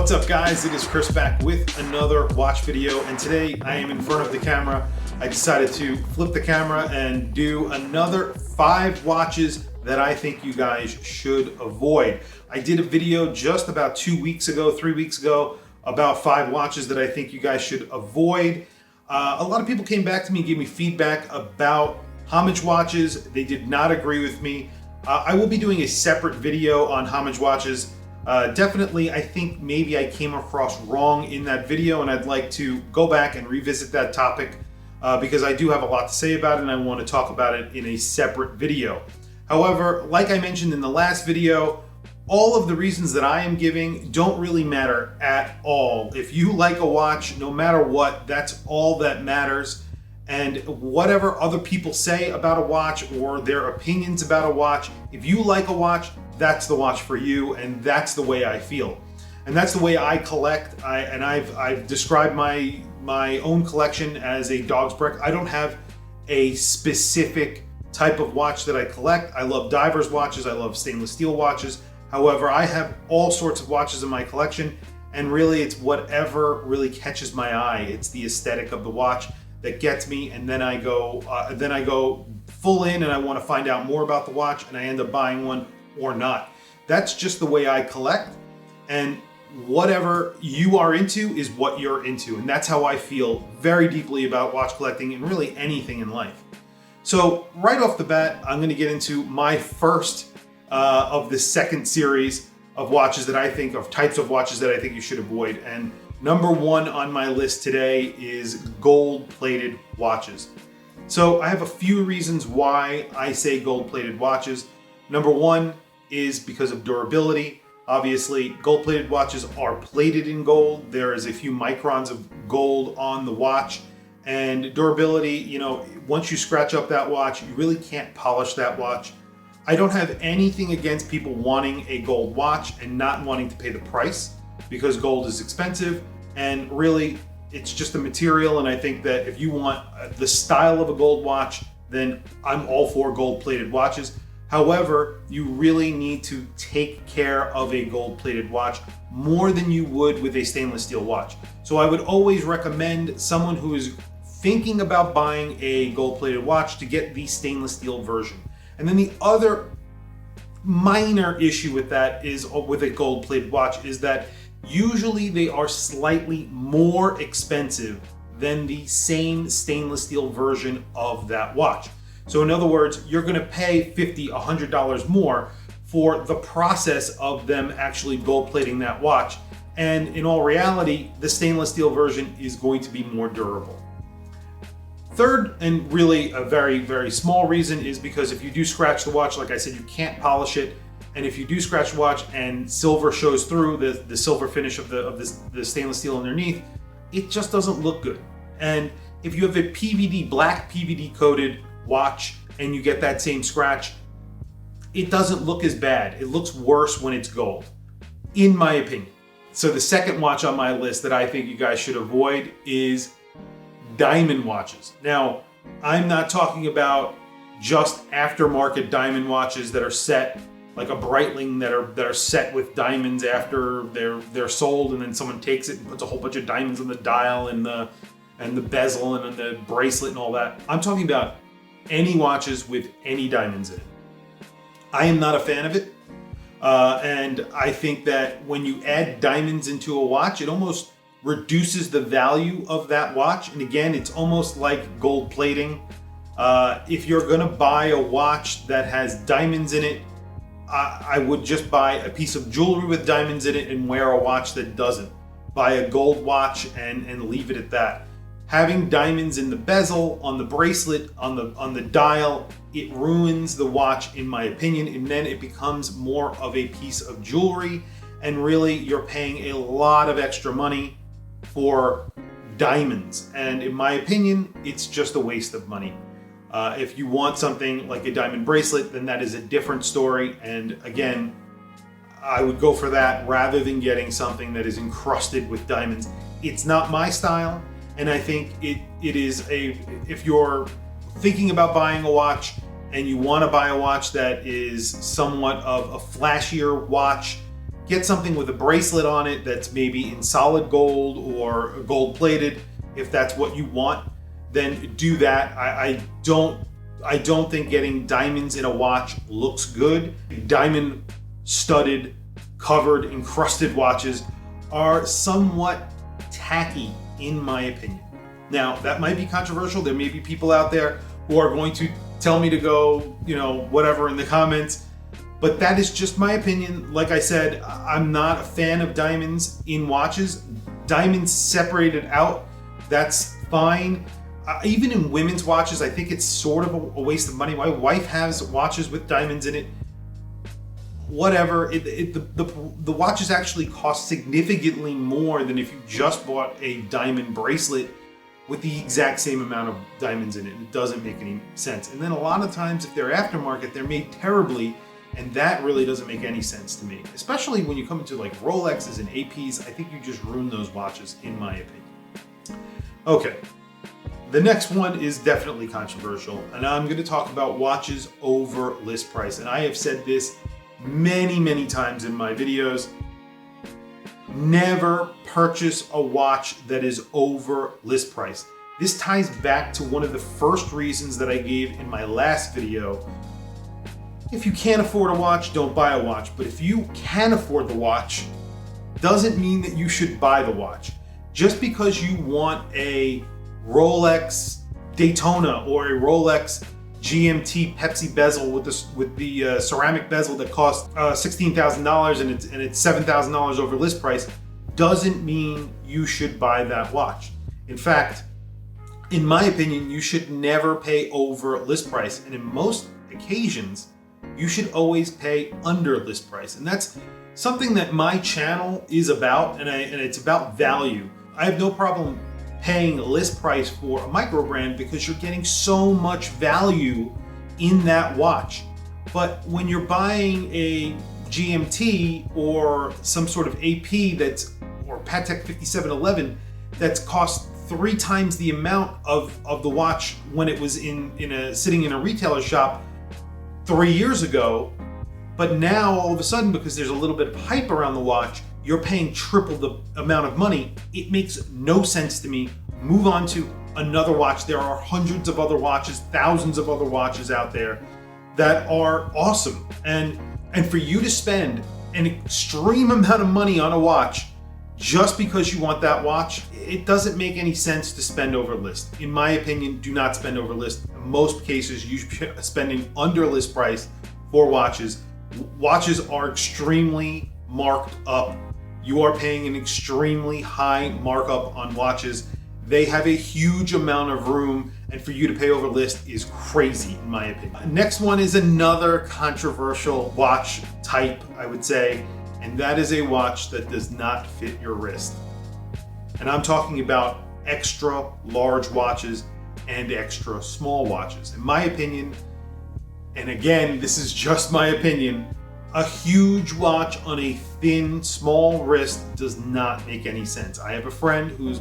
What's up, guys? It is Chris back with another watch video, and today I am in front of the camera. I decided to flip the camera and do another 5 watches that I think you guys should avoid. I did a video just about 3 weeks ago, about 5 watches that I think you guys should avoid. A lot of people came back to me and gave me feedback about homage watches. They did not agree with me. I will be doing a separate video on homage watches. Definitely, I think maybe I came across wrong in that video, and I'd like to go back and revisit that topic because I do have a lot to say about it and I want to talk about it in a separate video. However, like I mentioned in the last video, all of the reasons that I am giving don't really matter at all. If you like a watch, no matter what, that's all that matters. And whatever other people say about a watch or their opinions about a watch, if you like a watch, that's the watch for you, and that's the way I feel. And that's the way I collect. I've described my own collection as a dog's breakfast. I don't have a specific type of watch that I collect. I love divers watches, I love stainless steel watches. However, I have all sorts of watches in my collection, and really it's whatever really catches my eye. It's the aesthetic of the watch that gets me, and then I go full in and I want to find out more about the watch, and I end up buying one or not. That's just the way I collect, and whatever you are into is what you're into, and that's how I feel very deeply about watch collecting and really anything in life. So right off the bat, I'm going to get into my first of the second series of watches that I think of types of watches that I think you should avoid. And number 1 on my list today is gold-plated watches. So I have a few reasons why I say gold-plated watches. Number 1 is because of durability. Obviously, gold-plated watches are plated in gold. There is a few microns of gold on the watch. And durability, once you scratch up that watch, you really can't polish that watch. I don't have anything against people wanting a gold watch and not wanting to pay the price, because gold is expensive, and really it's just a material. And I think that if you want the style of a gold watch, then I'm all for gold-plated watches. However, you really need to take care of a gold-plated watch more than you would with a stainless steel watch. So I would always recommend someone who is thinking about buying a gold-plated watch to get the stainless steel version. And then the other minor issue with that is with a gold-plated watch is that usually they are slightly more expensive than the same stainless steel version of that watch. So in other words, you're going to pay $50, $100 more for the process of them actually gold plating that watch. And in all reality, the stainless steel version is going to be more durable. Third, and really a very, very small reason, is because if you do scratch the watch, like I said, you can't polish it. And if you do scratch the watch and silver shows through, the silver finish of the stainless steel underneath, it just doesn't look good. And if you have a black PVD coated watch and you get that same scratch, it doesn't look as bad. It looks worse when it's gold, in my opinion. So the second watch on my list that I think you guys should avoid is diamond watches. Now, I'm not talking about just aftermarket diamond watches that are set like a Breitling that are set with diamonds after they're sold, and then someone takes it and puts a whole bunch of diamonds on the dial and the bezel and on the bracelet and all that. I'm talking about any watches with any diamonds in it. I am not a fan of it. And I think that when you add diamonds into a watch, it almost reduces the value of that watch. And again, it's almost like gold plating. If you're gonna buy a watch that has diamonds in it, I would just buy a piece of jewelry with diamonds in it and wear a watch that doesn't. Buy a gold watch and leave it at that. Having diamonds in the bezel, on the bracelet, on the dial, it ruins the watch, in my opinion, and then it becomes more of a piece of jewelry, and really you're paying a lot of extra money for diamonds, and in my opinion, it's just a waste of money. If you want something like a diamond bracelet, then that is a different story, and again, I would go for that rather than getting something that is encrusted with diamonds. It's not my style. And I think it is if you're thinking about buying a watch and you want to buy a watch that is somewhat of a flashier watch, get something with a bracelet on it that's maybe in solid gold or gold plated. If that's what you want, then do that. I don't think getting diamonds in a watch looks good. Diamond studded, covered, encrusted watches are somewhat tacky in my opinion. Now, that might be controversial. There may be people out there who are going to tell me to go, whatever in the comments, but that is just my opinion. Like I said, I'm not a fan of diamonds in watches. Diamonds separated out, that's fine. Even in women's watches, I think it's sort of a waste of money. My wife has watches with diamonds in it. Whatever, the watches actually cost significantly more than if you just bought a diamond bracelet with the exact same amount of diamonds in it. It doesn't make any sense. And then a lot of times, if they're aftermarket, they're made terribly, and that really doesn't make any sense to me. Especially when you come into like Rolexes and APs, I think you just ruin those watches, in my opinion. Okay, the next one is definitely controversial, and I'm going to talk about watches over list price. And I have said this many times in my videos. Never purchase a watch that is over list price. This ties back to one of the first reasons that I gave in my last video. If you can't afford a watch, don't buy a watch. But if you can afford the watch, doesn't mean that you should buy the watch. Just because you want a Rolex Daytona or a Rolex GMT Pepsi bezel with the ceramic bezel that costs $16,000 and it's $7,000 over list price, doesn't mean you should buy that watch. In fact, in my opinion, you should never pay over list price, and in most occasions, you should always pay under list price. And that's something that my channel is about, and it's about value. I have no problem paying list price for a micro brand because you're getting so much value in that watch. But when you're buying a GMT or some sort of AP or Patek 5711 that's cost 3 times the amount of the watch when it was sitting in a retailer shop 3 years ago, but now all of a sudden, because there's a little bit of hype around the watch, you're paying triple the amount of money. It makes no sense to me. Move on to another watch. There are hundreds of other watches, thousands of other watches out there that are awesome. And for you to spend an extreme amount of money on a watch just because you want that watch, it doesn't make any sense to spend over list. In my opinion, do not spend over list. In most cases, you should be spending under list price for watches. Watches are extremely marked up. You are paying an extremely high markup on watches. They have a huge amount of room, and for you to pay over list is crazy, in my opinion. Next one is another controversial watch type, I would say, and that is a watch that does not fit your wrist. And I'm talking about extra large watches and extra small watches. In my opinion, and again, this is just my opinion, a huge watch on a thin, small wrist does not make any sense. I have a friend who's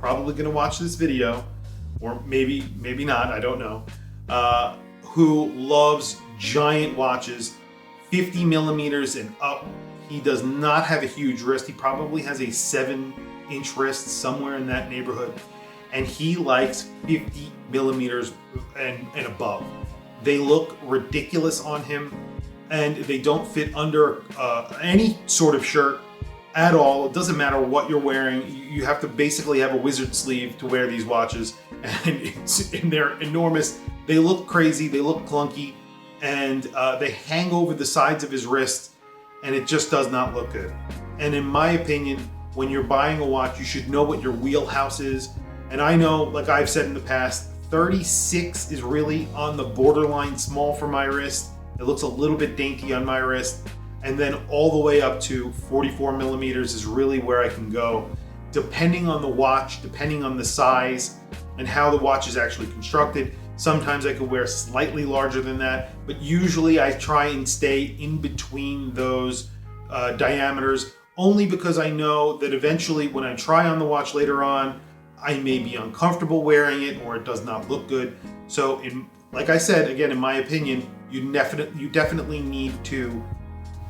probably going to watch this video, or maybe not, I don't know, who loves giant watches, 50 millimeters and up. He does not have a huge wrist. He probably has a 7-inch wrist, somewhere in that neighborhood, and he likes 50 millimeters and above. They look ridiculous on him, and they don't fit under any sort of shirt at all. It doesn't matter what you're wearing. You have to basically have a wizard sleeve to wear these watches, and they're enormous. They look crazy, they look clunky, and they hang over the sides of his wrist, and it just does not look good. And in my opinion, when you're buying a watch, you should know what your wheelhouse is. And I know, like I've said in the past, 36 is really on the borderline small for my wrist. It looks a little bit dainty on my wrist. And then all the way up to 44 millimeters is really where I can go, depending on the watch, depending on the size, and how the watch is actually constructed. Sometimes I could wear slightly larger than that, but usually I try and stay in between those diameters, only because I know that eventually when I try on the watch later on, I may be uncomfortable wearing it or it does not look good. So like I said, again, in my opinion, you definitely need to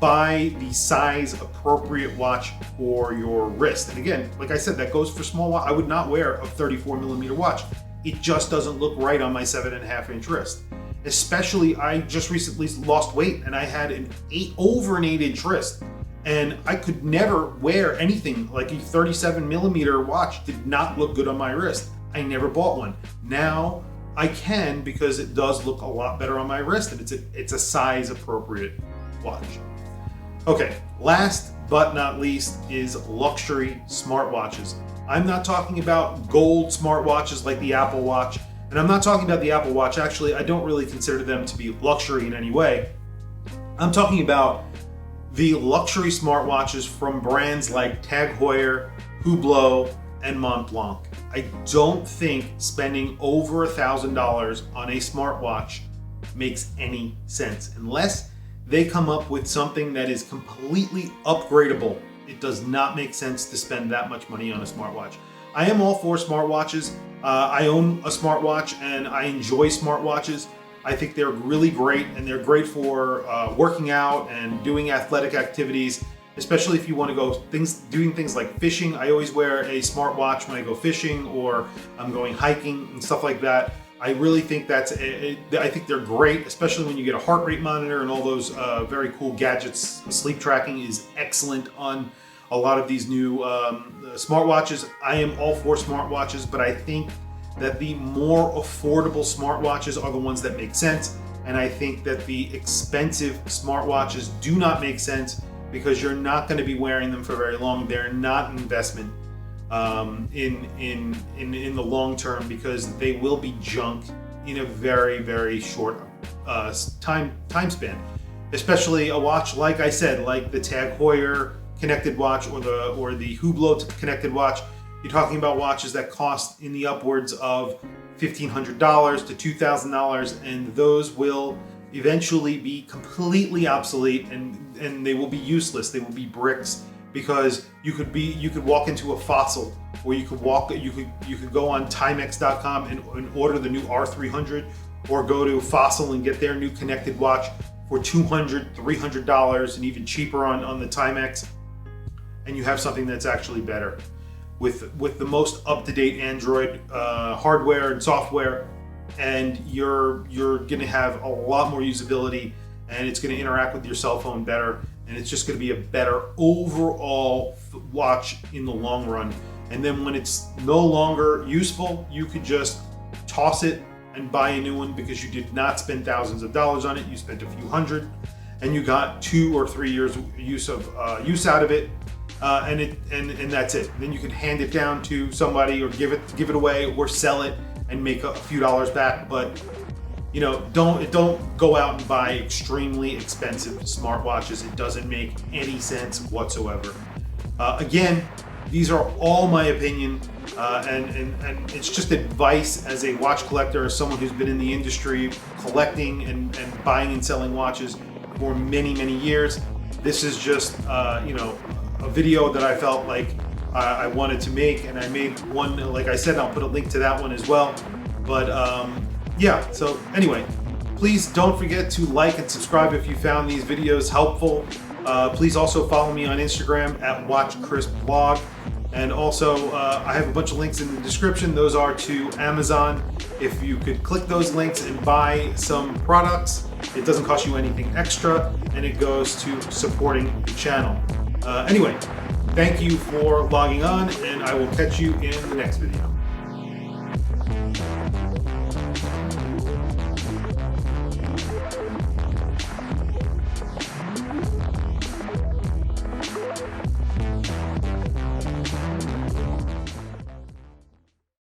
buy the size appropriate watch for your wrist. And again, like I said, that goes for small watch. I would not wear a 34mm watch. It just doesn't look right on my 7.5-inch wrist. Especially, I just recently lost weight and I had over an 8-inch wrist. And I could never wear anything like a 37mm watch. Did not look good on my wrist. I never bought one. Now I can, because it does look a lot better on my wrist, and it's a size appropriate watch. Okay, last but not least is luxury smartwatches. I'm not talking about gold smartwatches like the Apple Watch, and I'm not talking about the Apple Watch. Actually, I don't really consider them to be luxury in any way. I'm talking about the luxury smartwatches from brands like Tag Heuer, Hublot, and Montblanc. I don't think spending over $1,000 on a smartwatch makes any sense unless they come up with something that is completely upgradable. It does not make sense to spend that much money on a smartwatch. I am all for smartwatches. I own a smartwatch and I enjoy smartwatches. I think they're really great, and they're great for working out and doing athletic activities, especially if you want to go doing things like fishing. I always wear a smartwatch when I go fishing or I'm going hiking and stuff like that. I really think I think they're great, especially when you get a heart rate monitor and all those very cool gadgets. Sleep tracking is excellent on a lot of these new smartwatches. I am all for smartwatches, but I think that the more affordable smartwatches are the ones that make sense. And I think that the expensive smartwatches do not make sense because you're not going to be wearing them for very long. They're not an investment in the long term, because they will be junk in a very, very short time span. Especially a watch, like I said, like the Tag Heuer connected watch or the Hublot connected watch. You're talking about watches that cost in the upwards of $1,500 to $2,000, and those will eventually be completely obsolete, and they will be useless. They will be bricks, because you could walk into a Fossil, or you could go on Timex.com and order the new R300, or go to Fossil and get their new connected watch for $200, $300, and even cheaper on the Timex, and you have something that's actually better with the most up-to-date Android hardware and software, and you're going to have a lot more usability, and it's going to interact with your cell phone better, and it's just going to be a better overall watch in the long run. And then when it's no longer useful, you could just toss it and buy a new one, because you did not spend thousands of dollars on it. You spent a few hundred, and you got 2 or 3 years use out of it. And that's it. Then you can hand it down to somebody, or give it away, or sell it and make a few dollars back. But you know, don't go out and buy extremely expensive smartwatches. It doesn't make any sense whatsoever. Again, these are all my opinion, and it's just advice as a watch collector, as someone who's been in the industry collecting and buying and selling watches for many, many years. This is just a video that I felt like I wanted to make, and I made one. Like I said, I'll put a link to that one as well. But yeah, so anyway, please don't forget to like and subscribe if you found these videos helpful. Please also follow me on Instagram at WatchChrisBlog. And also, I have a bunch of links in the description. Those are to Amazon. If you could click those links and buy some products, it doesn't cost you anything extra, and it goes to supporting the channel. Anyway, thank you for logging on, and I will catch you in the next video.